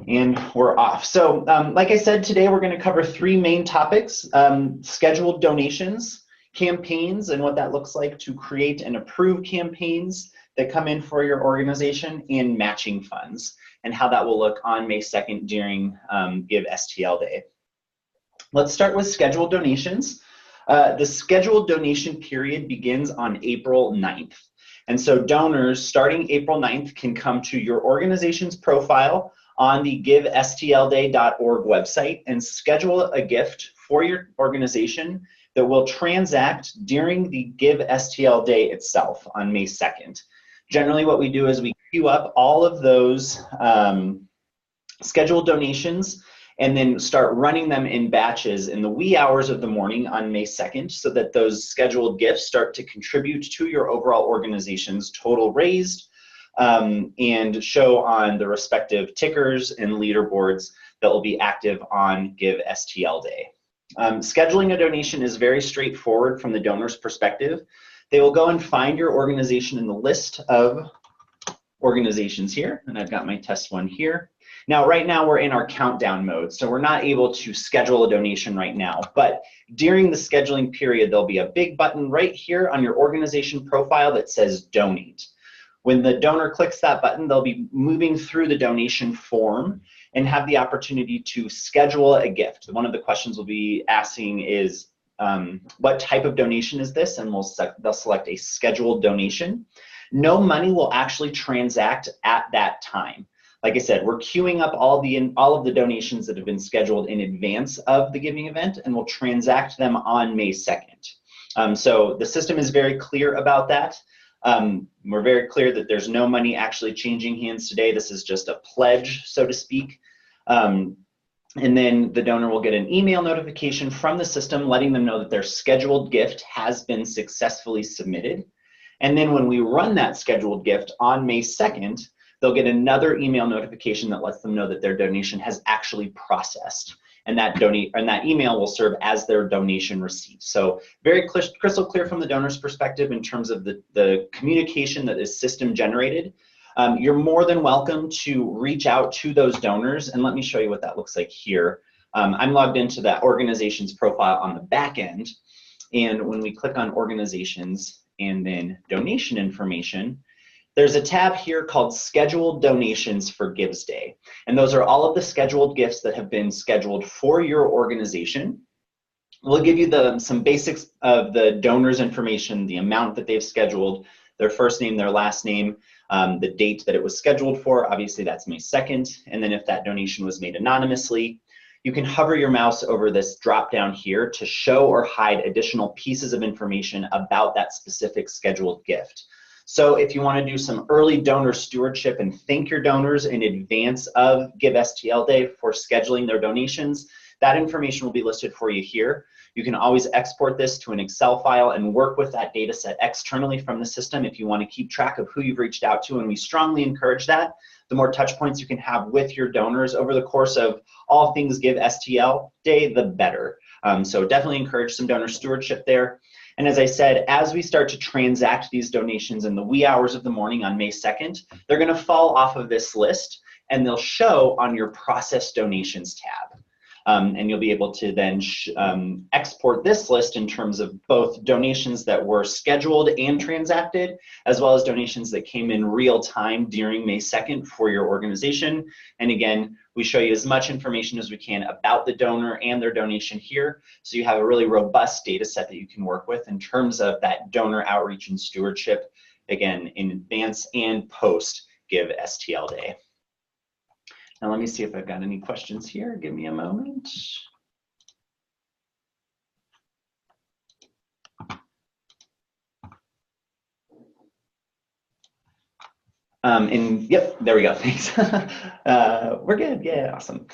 And we're off. So like I said, today we're going to cover three main topics: scheduled donations, campaigns, and what that looks like to create and approve campaigns that come in for your organization, and matching funds, and how that will look on May 2nd during Give STL Day. Let's start with scheduled donations. The scheduled donation period begins on April 9th. And so donors starting April 9th can come to your organization's profile on the givestlday.org website and schedule a gift for your organization that will transact during the Give STL Day itself on May 2nd. Generally, what we do is we queue up all of those scheduled donations and then start running them in batches in the wee hours of the morning on May 2nd, so that those scheduled gifts start to contribute to your overall organization's total raised, and show on the respective tickers and leaderboards that will be active on Give STL Day. Scheduling a donation is very straightforward from the donor's perspective. They will go and find your organization in the list of organizations here, and I've got my test one here. Now, right now we're in our countdown mode, so we're not able to schedule a donation right now, but during the scheduling period, there'll be a big button right here on your organization profile that says donate. When the donor clicks that button, they'll be moving through the donation form and have the opportunity to schedule a gift. One of the questions we'll be asking is, what type of donation is this? And they'll select a scheduled donation. No money will actually transact at that time. Like I said, we're queuing up all of the donations that have been scheduled in advance of the giving event, and we'll transact them on May 2nd. So the system is very clear about that. We're very clear that there's no money actually changing hands today. This is just a pledge, so to speak. And then the donor will get an email notification from the system letting them know that their scheduled gift has been successfully submitted. And then when we run that scheduled gift on May 2nd, they'll get another email notification that lets them know that their donation has actually processed. And that email will serve as their donation receipt. So very crystal clear from the donor's perspective in terms of the communication that is system generated. You're more than welcome to reach out to those donors, and let me show you what that looks like here. I'm logged into that organization's profile on the back end, and when we click on organizations and then donation information, there's a tab here called Scheduled Donations for Gives Day. And those are all of the scheduled gifts that have been scheduled for your organization. We'll give you some basics of the donor's information, the amount that they've scheduled, their first name, their last name, the date that it was scheduled for. Obviously, that's May 2nd. And then if that donation was made anonymously, you can hover your mouse over this drop down here to show or hide additional pieces of information about that specific scheduled gift. So if you want to do some early donor stewardship and thank your donors in advance of Give STL Day for scheduling their donations, that information will be listed for you here. You can always export this to an Excel file and work with that data set externally from the system if you want to keep track of who you've reached out to, and we strongly encourage that. The more touch points you can have with your donors over the course of all things Give STL Day, the better. So definitely encourage some donor stewardship there. And as I said, as we start to transact these donations in the wee hours of the morning on May 2nd, they're going to fall off of this list and they'll show on your Process Donations tab. And you'll be able to then export this list in terms of both donations that were scheduled and transacted, as well as donations that came in real time during May 2nd for your organization. And again, we show you as much information as we can about the donor and their donation here, so you have a really robust data set that you can work with in terms of that donor outreach and stewardship, again, in advance and post Give STL Day. Now let me see if I've got any questions here. Give me a moment. And yep, there we go, thanks. We're good, yeah, awesome.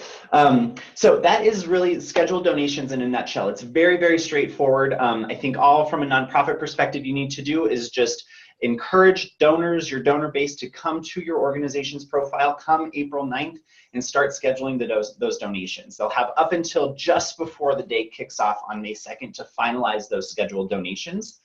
So that is really scheduled donations in a nutshell. It's very, very straightforward. I think all from a nonprofit perspective you need to do is just encourage donors, your donor base, to come to your organization's profile come April 9th and start scheduling those donations. They'll have up until just before the day kicks off on May 2nd to finalize those scheduled donations.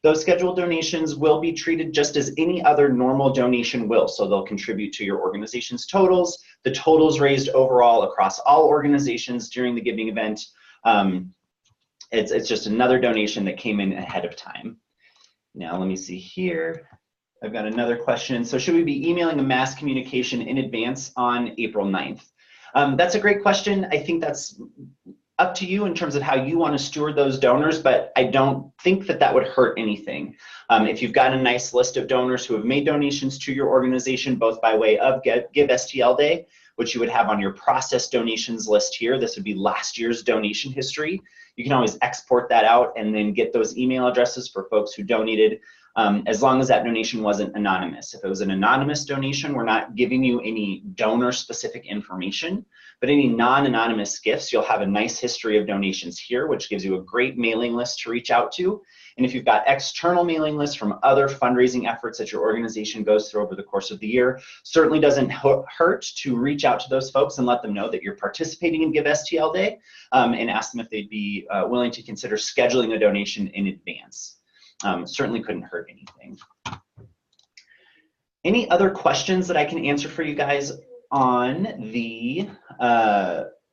Those scheduled donations will be treated just as any other normal donation will. So they'll contribute to your organization's totals, the totals raised overall across all organizations during the giving event. It's just another donation that came in ahead of time. Now let me see here. I've got another question. So should we be emailing a mass communication in advance on April 9th? That's a great question. I think that's up to you in terms of how you want to steward those donors, but I don't think that that would hurt anything. If you've got a nice list of donors who have made donations to your organization, both by way of Give STL Day, which you would have on your process donations list here. This would be last year's donation history. You can always export that out and then get those email addresses for folks who donated, as long as that donation wasn't anonymous. If it was an anonymous donation, we're not giving you any donor-specific information, but any non-anonymous gifts, you'll have a nice history of donations here, which gives you a great mailing list to reach out to. And if you've got external mailing lists from other fundraising efforts that your organization goes through over the course of the year, certainly doesn't hurt to reach out to those folks and let them know that you're participating in Give STL Day, and ask them if they'd be willing to consider scheduling a donation in advance. Certainly couldn't hurt anything. Any other questions that I can answer for you guys on the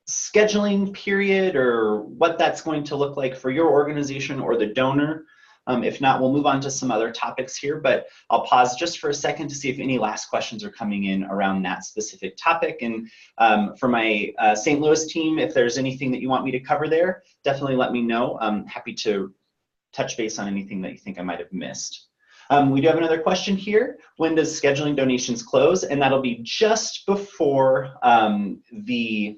scheduling period or what that's going to look like for your organization or the donor? If not, we'll move on to some other topics here, but I'll pause just for a second to see if any last questions are coming in around that specific topic. And for my St. Louis team, if there's anything that you want me to cover there, definitely let me know. I'm happy to touch base on anything that you think I might have missed. We do have another question here. When does scheduling donations close? And that'll be just before the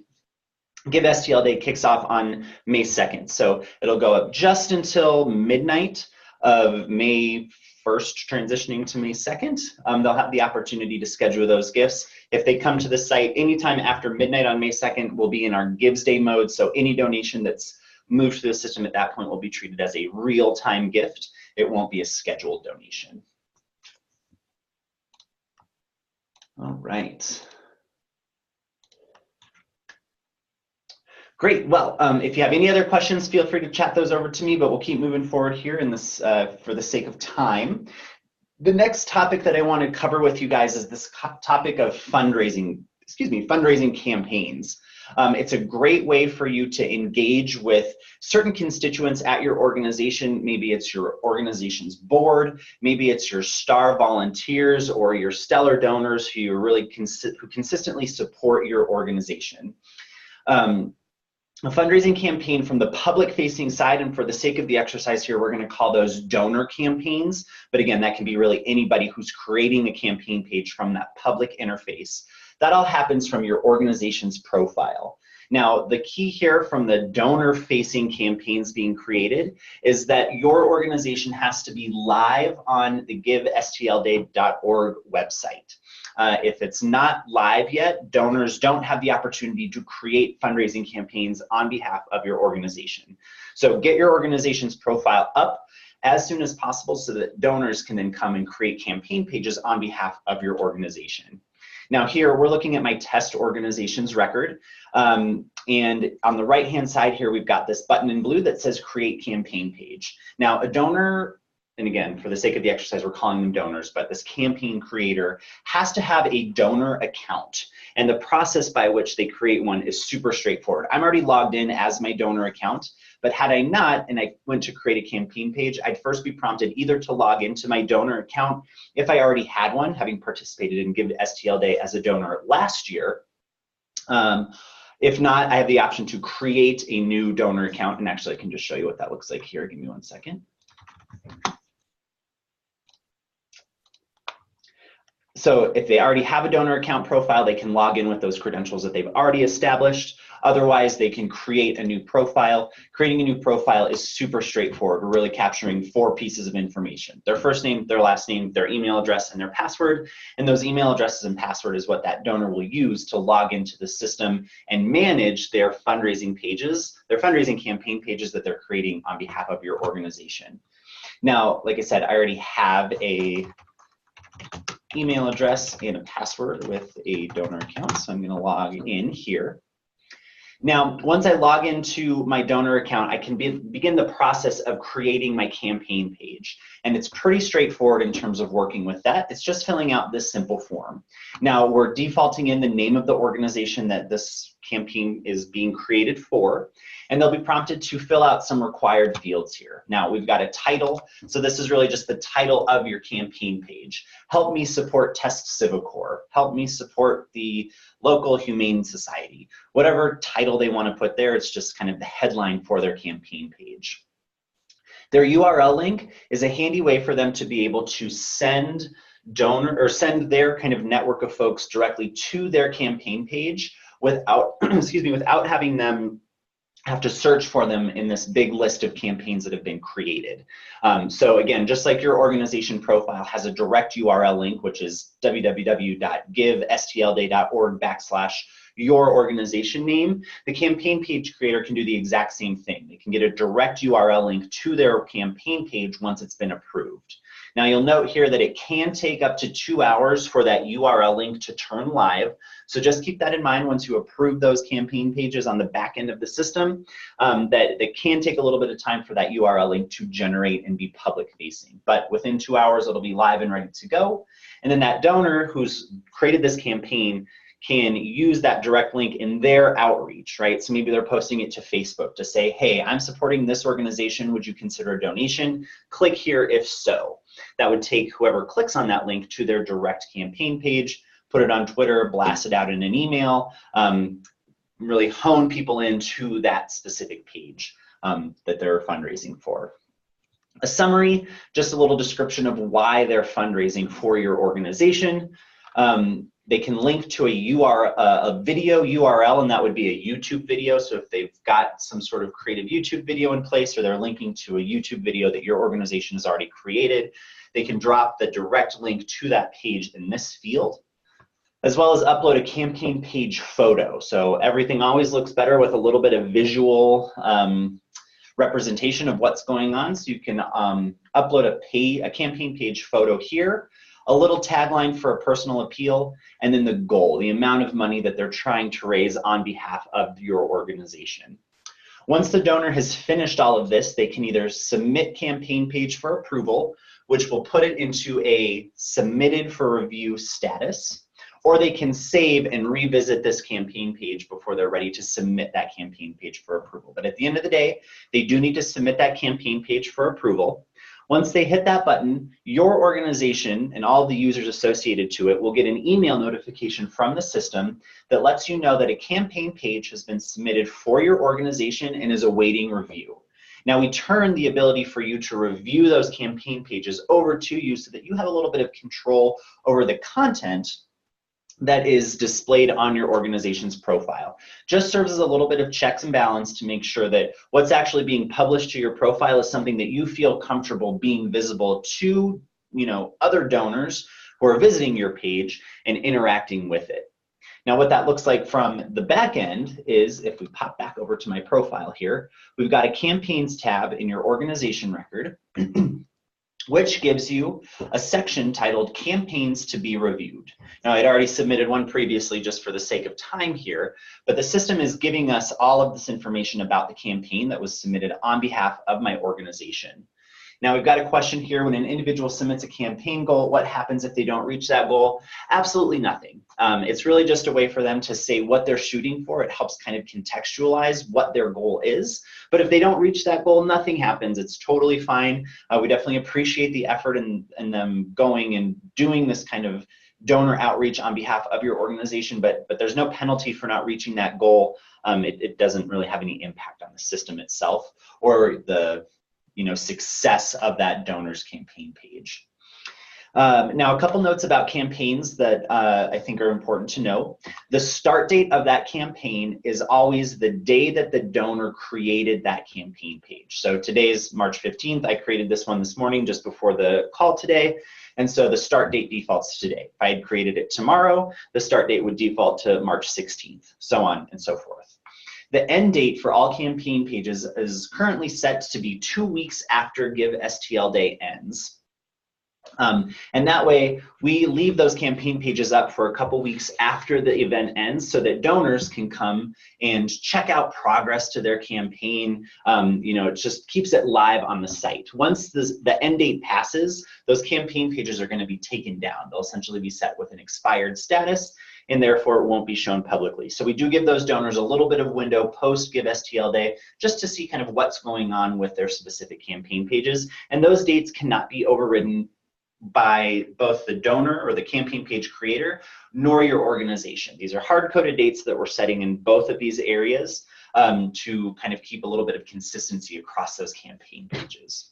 Give STL Day kicks off on May 2nd. So it'll go up just until midnight of May 1st, transitioning to May 2nd. They'll have the opportunity to schedule those gifts. If they come to the site anytime after midnight on May 2nd, we'll be in our Gives Day mode. So any donation that's moved through the system at that point will be treated as a real-time gift. It won't be a scheduled donation. All right. Great. Well, if you have any other questions, feel free to chat those over to me, but we'll keep moving forward here in this for the sake of time. The next topic that I want to cover with you guys is this topic of fundraising campaigns. It's a great way for you to engage with certain constituents at your organization. Maybe it's your organization's board, maybe it's your star volunteers or your stellar donors who really who consistently support your organization. A fundraising campaign from the public-facing side, and for the sake of the exercise here, we're going to call those donor campaigns. But again, that can be really anybody who's creating a campaign page from that public interface. That all happens from your organization's profile. Now, the key here from the donor-facing campaigns being created is that your organization has to be live on the givestlday.org website. If it's not live yet, donors don't have the opportunity to create fundraising campaigns on behalf of your organization. So get your organization's profile up as soon as possible so that donors can then come and create campaign pages on behalf of your organization. Now here, we're looking at my test organization's record. And on the right-hand side here, we've got this button in blue that says Create Campaign Page. Now, a donor, and again, for the sake of the exercise, we're calling them donors, but this campaign creator has to have a donor account. And the process by which they create one is super straightforward. I'm already logged in as my donor account, but had I not, and I went to create a campaign page, I'd first be prompted either to log into my donor account if I already had one, having participated in Give STL Day as a donor last year. If not, I have the option to create a new donor account, and actually I can just show you what that looks like here. Give me 1 second. So if they already have a donor account profile, they can log in with those credentials that they've already established. Otherwise, they can create a new profile. Creating a new profile is super straightforward. We're really capturing 4 pieces of information: their first name, their last name, their email address, and their password. And those email addresses and password is what that donor will use to log into the system and manage their fundraising pages, their fundraising campaign pages that they're creating on behalf of your organization. Now, like I said, I already have a email address and a password with a donor account, so I'm going to log in here. Now, once I log into my donor account, I can begin the process of creating my campaign page. And it's pretty straightforward in terms of working with that. It's just filling out this simple form. Now, we're defaulting in the name of the organization that this campaign is being created for, and they'll be prompted to fill out some required fields here. Now, we've got a title, so this is really just the title of your campaign page. Help me support Test Civicor. Help me support the local humane society. Whatever title they want to put there, it's just kind of the headline for their campaign page. Their URL link is a handy way for them to be able to send send their kind of network of folks directly to their campaign page without, excuse me, without having them have to search for them in this big list of campaigns that have been created. So again, just like your organization profile has a direct URL link, which is www.givestlday.org/your organization name, the campaign page creator can do the exact same thing. They can get a direct URL link to their campaign page once it's been approved. Now you'll note here that it can take up to 2 hours for that URL link to turn live. So just keep that in mind once you approve those campaign pages on the back end of the system, that it can take a little bit of time for that URL link to generate and be public facing. But within 2 hours, it'll be live and ready to go. And then that donor who's created this campaign can use that direct link in their outreach, right? So maybe they're posting it to Facebook to say, hey, I'm supporting this organization. Would you consider a donation? Click here if so. That would take whoever clicks on that link to their direct campaign page, put it on Twitter, blast it out in an email, really hone people into that specific page that they're fundraising for. A summary, just a little description of why they're fundraising for your organization. They can link to a video URL, and that would be a YouTube video. So if they've got some sort of creative YouTube video in place, or they're linking to a YouTube video that your organization has already created, they can drop the direct link to that page in this field, as well as upload a campaign page photo. So everything always looks better with a little bit of visual representation of what's going on. So you can upload a campaign page photo here, a little tagline for a personal appeal, and then the goal, the amount of money that they're trying to raise on behalf of your organization. Once the donor has finished all of this, they can either submit campaign page for approval, which will put it into a submitted for review status, or they can save and revisit this campaign page before they're ready to submit that campaign page for approval. But at the end of the day, they do need to submit that campaign page for approval. Once they hit that button, your organization and all the users associated to it will get an email notification from the system that lets you know that a campaign page has been submitted for your organization and is awaiting review. Now we turn the ability for you to review those campaign pages over to you so that you have a little bit of control over the content that is displayed on your organization's profile. Just serves as a little bit of checks and balance to make sure that what's actually being published to your profile is something that you feel comfortable being visible to, other donors who are visiting your page and interacting with it. Now what that looks like from the back end is, if we pop back over to my profile here, we've got a campaigns tab in your organization record which gives you a section titled Campaigns to be Reviewed. Now, I'd already submitted one previously just for the sake of time here, but the system is giving us all of this information about the campaign that was submitted on behalf of my organization. Now, we've got a question here: when an individual submits a campaign goal, what happens if they don't reach that goal? Absolutely nothing. It's really just a way for them to say what they're shooting for. It helps kind of contextualize what their goal is. But if they don't reach that goal, nothing happens. It's totally fine. We definitely appreciate the effort in them going and doing this kind of donor outreach on behalf of your organization, but there's no penalty for not reaching that goal. It doesn't really have any impact on the system itself or the success of that donor's campaign page. Now, a couple notes about campaigns that I think are important to know. The start date of that campaign is always the day that the donor created that campaign page. So today's March 15th. I created this one this morning just before the call today. And so the start date defaults to today. If I had created it tomorrow, the start date would default to March 16th, so on and so forth. The end date for all campaign pages is currently set to be 2 weeks after Give STL Day ends. And that way, we leave those campaign pages up for a couple weeks after the event ends so that donors can come and check out progress to their campaign. You know, it just keeps it live on the site. Once the end date passes, those campaign pages are going to be taken down. They'll essentially be set with an expired status, and therefore it won't be shown publicly. So we do give those donors a little bit of window post Give STL Day just to see kind of what's going on with their specific campaign pages. And those dates cannot be overridden by both the donor or the campaign page creator nor your organization. These are hard-coded dates that we're setting in both of these areas to kind of keep a little bit of consistency across those campaign pages.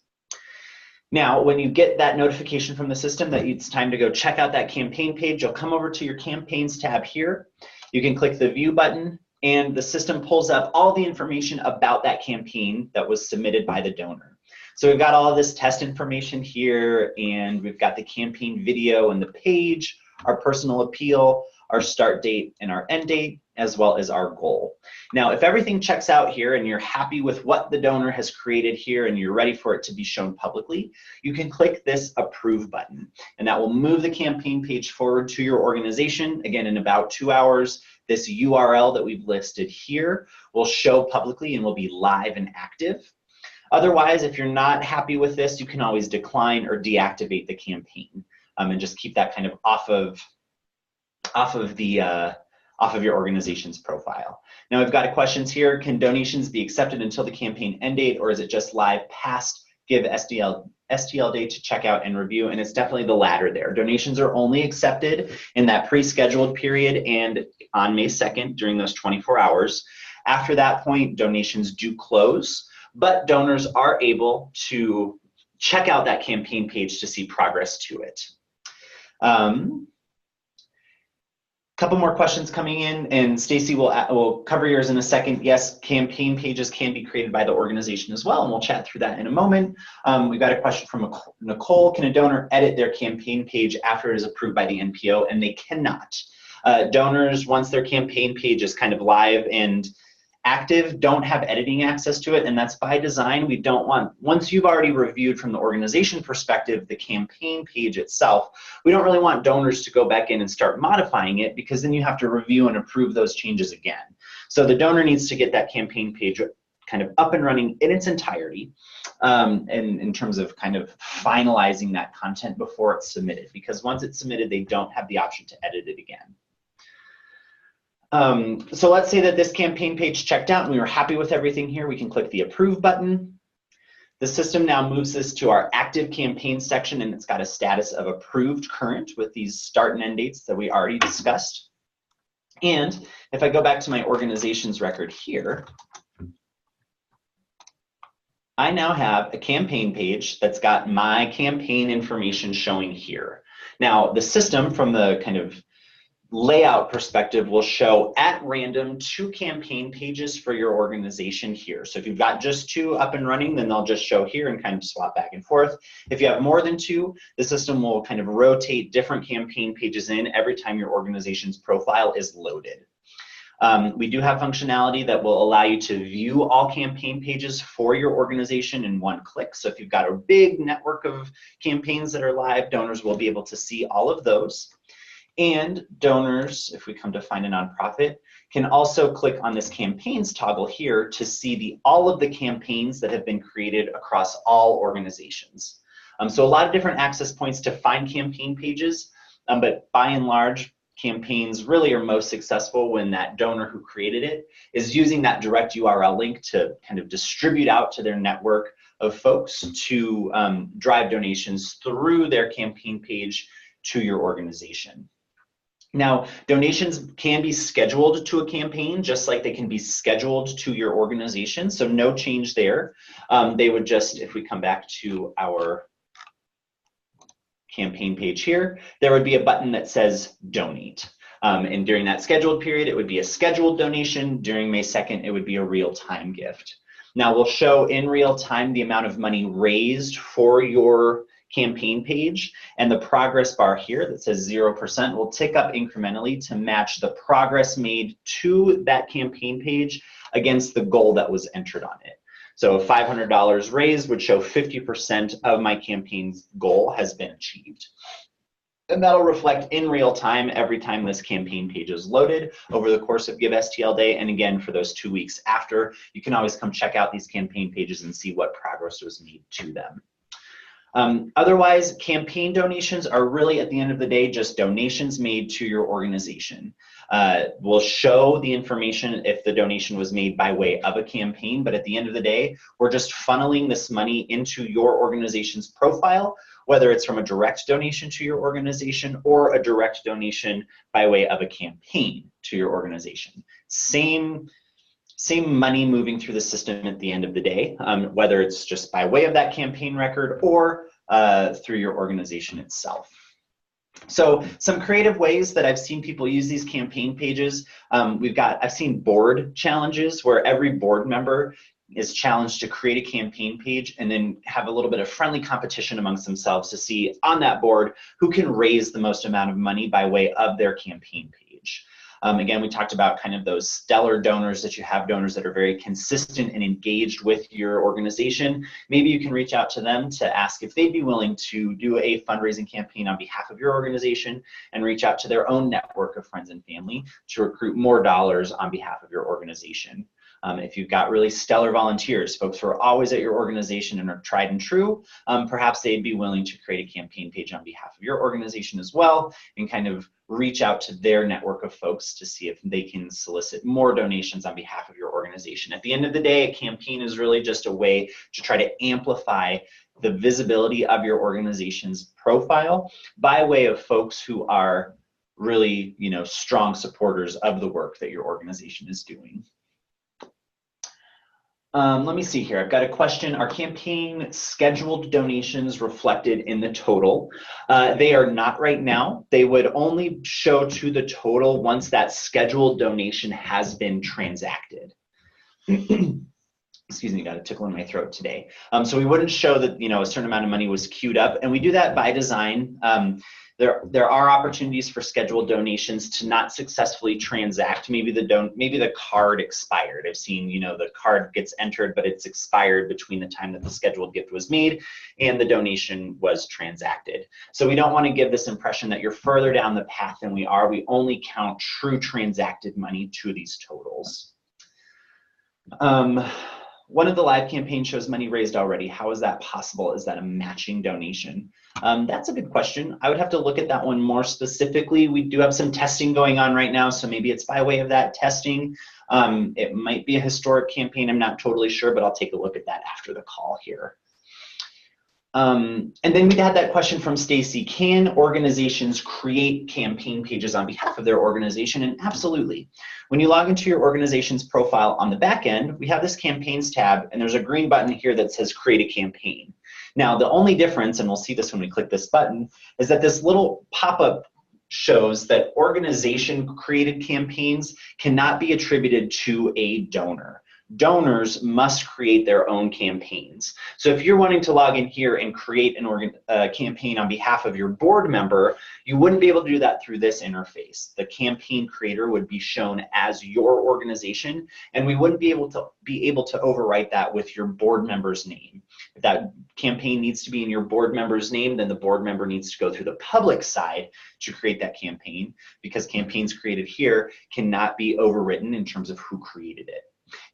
Now, when you get that notification from the system that it's time to go check out that campaign page, you'll come over to your campaigns tab here. You can click the view button and the system pulls up all the information about that campaign that was submitted by the donor. So we've got all this test information here, and we've got the campaign video and the page, our personal appeal, our start date and our end date, as well as our goal. Now, if everything checks out here and you're happy with what the donor has created here and you're ready for it to be shown publicly, you can click this approve button, and that will move the campaign page forward to your organization. Again, in about 2 hours, this URL that we've listed here will show publicly and will be live and active. Otherwise, if you're not happy with this, you can always decline or deactivate the campaign and just keep that kind of off of your organization's profile. Now we've got questions here. Can donations be accepted until the campaign end date, or is it just live past Give STL Day to check out and review? And it's definitely the latter there. Donations are only accepted in that pre-scheduled period and on May 2nd during those 24 hours. After that point, donations do close, but donors are able to check out that campaign page to see progress to it. Couple more questions coming in, and Stacy will cover yours in a second. Yes, campaign pages can be created by the organization as well, and we'll chat through that in a moment. We've got a question from Nicole. Can a donor edit their campaign page after it is approved by the NPO? And they cannot. Donors, once their campaign page is kind of live and active, don't have editing access to it, and that's by design. We don't want, once you've already reviewed from the organization perspective the campaign page itself, we don't really want donors to go back in and start modifying it, because then you have to review and approve those changes again. So the donor needs to get that campaign page kind of up and running in its entirety, and in terms of kind of finalizing that content before it's submitted, because once it's submitted, they don't have the option to edit it again. So let's say that this campaign page checked out and we were happy with everything here. We can click the approve button. The system now moves this to our active campaign section, and it's got a status of approved current with these start and end dates that we already discussed. And if I go back to my organization's record here, I now have a campaign page that's got my campaign information showing here. Now, the system, from the kind of layout perspective, will show at random 2 campaign pages for your organization here. So if you've got just 2 up and running, then they'll just show here and kind of swap back and forth. If you have more than 2, the system will kind of rotate different campaign pages in every time your organization's profile is loaded. We do have functionality that will allow you to view all campaign pages for your organization in one click. So if you've got a big network of campaigns that are live, donors will be able to see all of those. And donors, if we come to find a nonprofit, can also click on this campaigns toggle here to see all of the campaigns that have been created across all organizations. So a lot of different access points to find campaign pages, but by and large, campaigns really are most successful when that donor who created it is using that direct URL link to kind of distribute out to their network of folks to drive donations through their campaign page to your organization. Now, donations can be scheduled to a campaign just like they can be scheduled to your organization, so no change there. They would just, if we come back to our campaign page here, there would be a button that says donate. And during that scheduled period, it would be a scheduled donation. During May 2nd, it would be a real-time gift. Now, we'll show in real time the amount of money raised for your campaign page, and the progress bar here that says 0% will tick up incrementally to match the progress made to that campaign page against the goal that was entered on it. So $500 raised would show 50% of my campaign's goal has been achieved. And that'll reflect in real time every time this campaign page is loaded over the course of Give STL Day. And again, for those 2 weeks after, you can always come check out these campaign pages and see what progress was made to them. Otherwise, campaign donations are really, at the end of the day, just donations made to your organization. We'll show the information if the donation was made by way of a campaign, but at the end of the day, we're just funneling this money into your organization's profile, whether it's from a direct donation to your organization or a direct donation by way of a campaign to your organization. Same money moving through the system at the end of the day, whether it's just by way of that campaign record or through your organization itself. So some creative ways that I've seen people use these campaign pages, I've seen board challenges where every board member is challenged to create a campaign page and then have a little bit of friendly competition amongst themselves to see on that board who can raise the most amount of money by way of their campaign page. Again, we talked about kind of those stellar donors, that you have donors that are very consistent and engaged with your organization. Maybe you can reach out to them to ask if they'd be willing to do a fundraising campaign on behalf of your organization and reach out to their own network of friends and family to recruit more dollars on behalf of your organization. If you've got really stellar volunteers, folks who are always at your organization and are tried and true, perhaps they'd be willing to create a campaign page on behalf of your organization as well and kind of reach out to their network of folks to see if they can solicit more donations on behalf of your organization. At the end of the day, a campaign is really just a way to try to amplify the visibility of your organization's profile by way of folks who are really, strong supporters of the work that your organization is doing. Let me see here. I've got a question. Are campaign scheduled donations reflected in the total? They are not right now. They would only show to the total once that scheduled donation has been transacted. Excuse me, got a tickle in my throat today. So we wouldn't show that a certain amount of money was queued up, and we do that by design. There are opportunities for scheduled donations to not successfully transact. Maybe the card expired. I've seen the card gets entered, but it's expired between the time that the scheduled gift was made and the donation was transacted. So we don't want to give this impression that you're further down the path than we are. We only count true transacted money to these totals. One of the live campaigns shows money raised already. How is that possible? Is that a matching donation? That's a good question. I would have to look at that one more specifically. We do have some testing going on right now, so maybe it's by way of that testing. It might be a historic campaign. I'm not totally sure, but I'll take a look at that after the call here. And then we had that question from Stacy. Can organizations create campaign pages on behalf of their organization? And absolutely. When you log into your organization's profile on the back end, we have this campaigns tab, and there's a green button here that says create a campaign. Now, the only difference, and we'll see this when we click this button, is that this little pop-up shows that organization-created campaigns cannot be attributed to a donor. Donors must create their own campaigns. So if you're wanting to log in here and create a campaign on behalf of your board member, you wouldn't be able to do that through this interface. The campaign creator would be shown as your organization, and we wouldn't be able to overwrite that with your board member's name. If that campaign needs to be in your board member's name, then the board member needs to go through the public side to create that campaign, because campaigns created here cannot be overwritten in terms of who created it.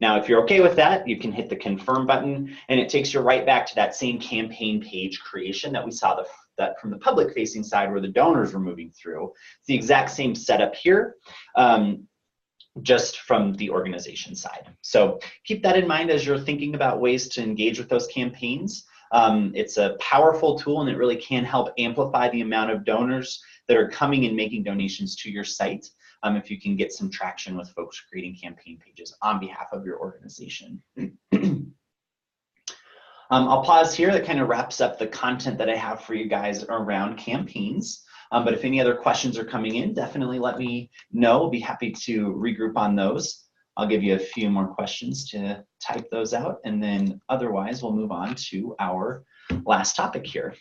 Now, if you're okay with that, you can hit the confirm button, and it takes you right back to that same campaign page creation that we saw that from the public facing side where the donors were moving through. It's the exact same setup here, just from the organization side. So keep that in mind as you're thinking about ways to engage with those campaigns. It's a powerful tool, and it really can help amplify the amount of donors that are coming and making donations to your site. If you can get some traction with folks creating campaign pages on behalf of your organization. I'll pause here. That kind of wraps up the content that I have for you guys around campaigns. But if any other questions are coming in, definitely let me know. I'll be happy to regroup on those. I'll give you a few more questions to type those out, and then otherwise we'll move on to our last topic here.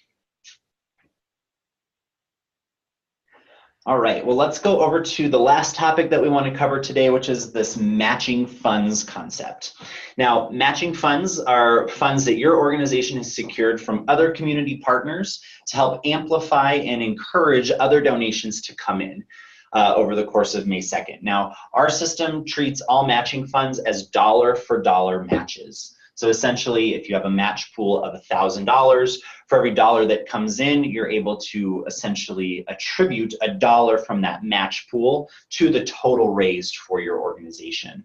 All right, well, let's go over to the last topic that we want to cover today, which is this matching funds concept. Now, matching funds are funds that your organization has secured from other community partners to help amplify and encourage other donations to come in over the course of May 2nd. Now, our system treats all matching funds as dollar for dollar matches. So essentially, if you have a match pool of $1,000, for every dollar that comes in, you're able to essentially attribute $1 from that match pool to the total raised for your organization.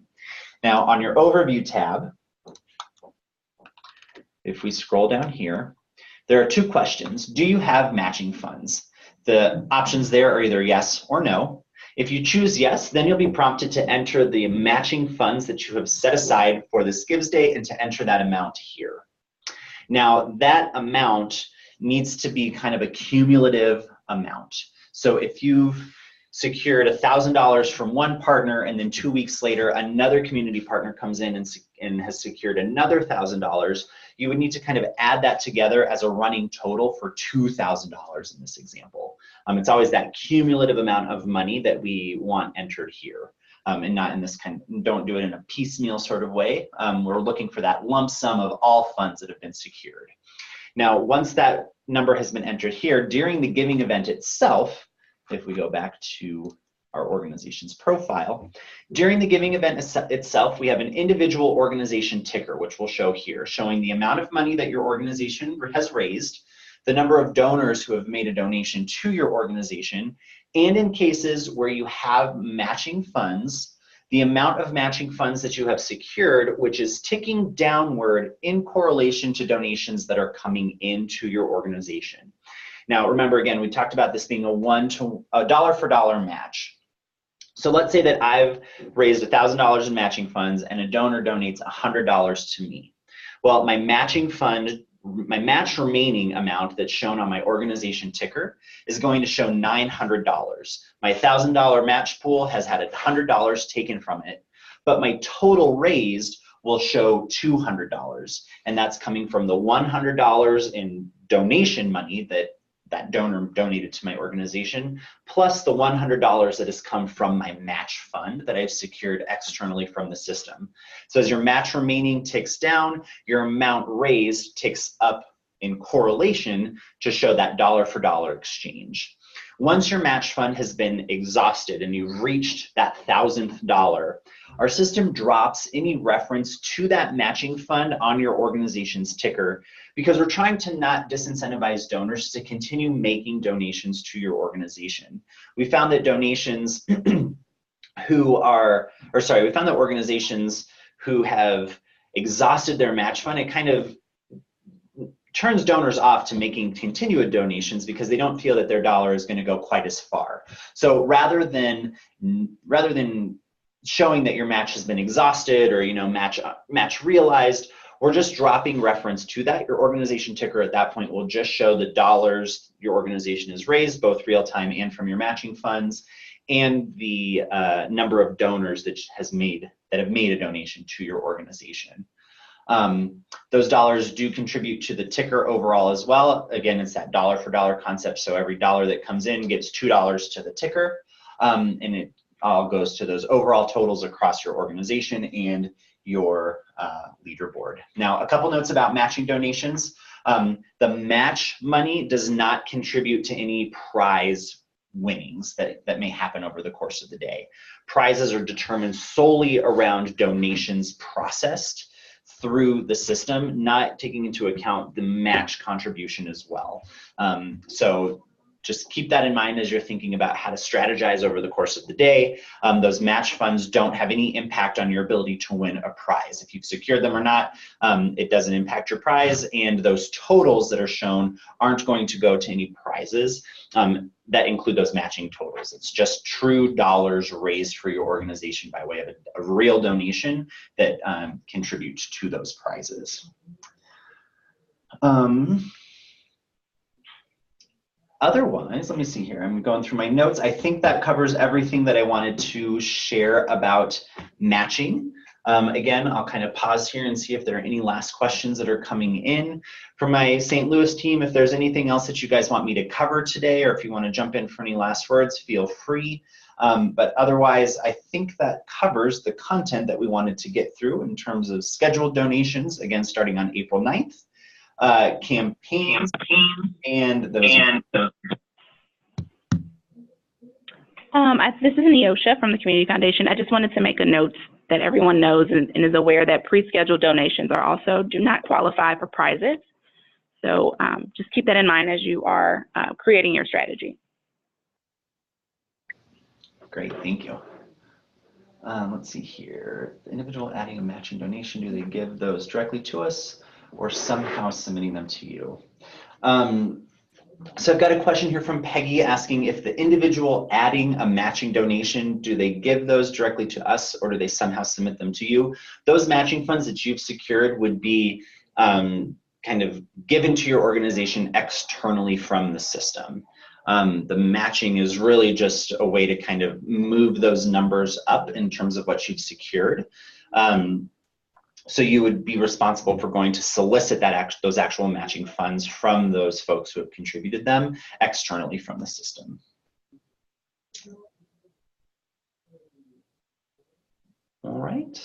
Now, on your overview tab, if we scroll down here, there are two questions. Do you have matching funds? The options there are either yes or no. If you choose yes, then you'll be prompted to enter the matching funds that you have set aside for this Gives Day and to enter that amount here. Now, that amount needs to be kind of a cumulative amount. So if you've secured $1,000 from one partner and then 2 weeks later another community partner comes in and has secured another $1,000, you would need to kind of add that together as a running total for $2,000 in this example. It's always that cumulative amount of money that we want entered here. And not in this don't do it in a piecemeal sort of way. We're looking for that lump sum of all funds that have been secured. Now, once that number has been entered here, during the giving event itself, if we go back to our organization's profile, during the giving event itself, we have an individual organization ticker, which we'll show here, showing the amount of money that your organization has raised, the number of donors who have made a donation to your organization, and in cases where you have matching funds, the amount of matching funds that you have secured, which is ticking downward in correlation to donations that are coming into your organization. Now, remember, again, we talked about this being a dollar for dollar match. So let's say that I've raised $1,000 in matching funds and a donor donates $100 to me. Well, my matching fund, my match remaining amount that's shown on my organization ticker is going to show $900. My $1,000 match pool has had $100 taken from it, but my total raised will show $200. And that's coming from the $100 in donation money that donor donated to my organization, plus the $100 that has come from my match fund that I've secured externally from the system. So as your match remaining ticks down, your amount raised ticks up in correlation to show that dollar for dollar exchange. Once your match fund has been exhausted and you've reached that $1,000, our system drops any reference to that matching fund on your organization's ticker because we're trying to not disincentivize donors to continue making donations to your organization. We found that organizations who have exhausted their match fund, it kind of turns donors off to making continued donations because they don't feel that their dollar is going to go quite as far. So rather than showing that your match has been exhausted or match realized, we're just dropping reference to that. Your organization ticker at that point will just show the dollars your organization has raised, both real time and from your matching funds, and the number of donors that have made a donation to your organization. Those dollars do contribute to the ticker overall as well. Again, it's that dollar for dollar concept. So every dollar that comes in gets $2 to the ticker, and it all goes to those overall totals across your organization and your leaderboard. Now, a couple notes about matching donations. The match money does not contribute to any prize winnings that may happen over the course of the day. Prizes are determined solely around donations processed through the system, not taking into account the match contribution as well. So just keep that in mind as you're thinking about how to strategize over the course of the day. Those match funds don't have any impact on your ability to win a prize. If you've secured them or not, it doesn't impact your prize, and those totals that are shown aren't going to go to any prizes that include those matching totals. It's just true dollars raised for your organization by way of a real donation that contributes to those prizes. Otherwise, let me see here. I'm going through my notes. I think that covers everything that I wanted to share about matching. Again, I'll kind of pause here and see if there are any last questions that are coming in. For my St. Louis team, if there's anything else that you guys want me to cover today, or if you want to jump in for any last words, feel free. But otherwise, I think that covers the content that we wanted to get through in terms of scheduled donations, again, starting on April 9th, campaigns, and those. This is Neosha from the Community Foundation. I just wanted to make a note that everyone knows and is aware that pre-scheduled donations do not qualify for prizes. So just keep that in mind as you are creating your strategy. Great, thank you. Let's see here. The individual adding a matching donation, do they give those directly to us or somehow submitting them to you? So I've got a question here from Peggy asking if the individual adding a matching donation, do they give those directly to us or do they somehow submit them to you? Those matching funds that you've secured would be kind of given to your organization externally from the system. The matching is really just a way to kind of move those numbers up in terms of what you've secured. So you would be responsible for going to solicit those actual matching funds from those folks who have contributed them externally from the system. All right.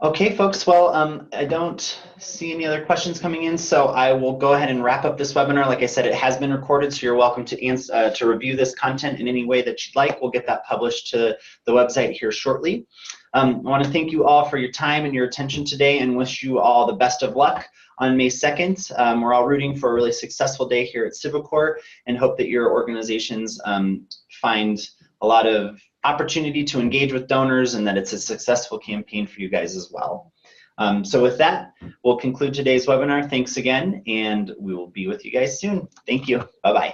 Okay, folks, well, I don't see any other questions coming in, so I will go ahead and wrap up this webinar. Like I said, it has been recorded, so you're welcome to review this content in any way that you'd like. We'll get that published to the website here shortly. I want to thank you all for your time and your attention today and wish you all the best of luck on May 2nd. We're all rooting for a really successful day here at Civicor and hope that your organizations find a lot of opportunity to engage with donors and that it's a successful campaign for you guys as well. So with that, we'll conclude today's webinar. Thanks again, and we will be with you guys soon. Thank you. Bye-bye.